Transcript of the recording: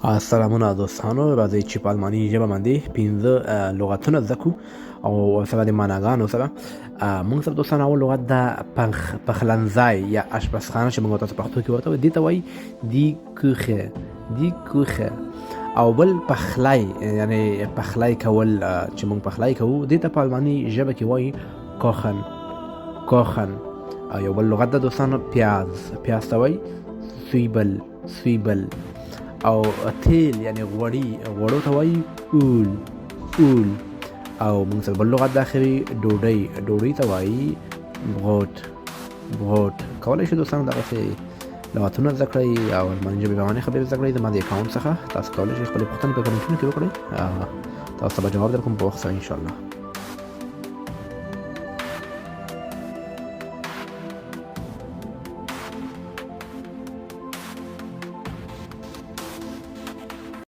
سلامونه دوستانو، راځئ چې په الماني ژبه باندې 15 لغتونه زده کړو او ورسره د معناګانو سره. موږ سره دوستانو اول لغت ده پخلنځی یا اشپزخانه چې موږ ورته په پښتو کې ورته وایو، دې ته وایي دی کوخه. او بل پخلی، یعنی پخلی کول چې موږ پخلی کوو، دې ته په الماني ژبه کې وایي کوخن. او یو بل لغت ده دوستانو پیاز ته وایي سویبل. او تیل یعنی غوړو ته وایي اول. او موږ سره بل لغت داخلي ډوډۍ ته وایي بروت. کولی شو دوستانو دغسې لغتونه زده کړئ او الماني ژبې په معنی خبرې زده کړئ. زما د اکاونټ څخه تاسو کولی شئ خپلې پوښتنې په کمنټونو کې وکړئ. تاسو ته به جواب درکوم په وخت سره انشاءالله.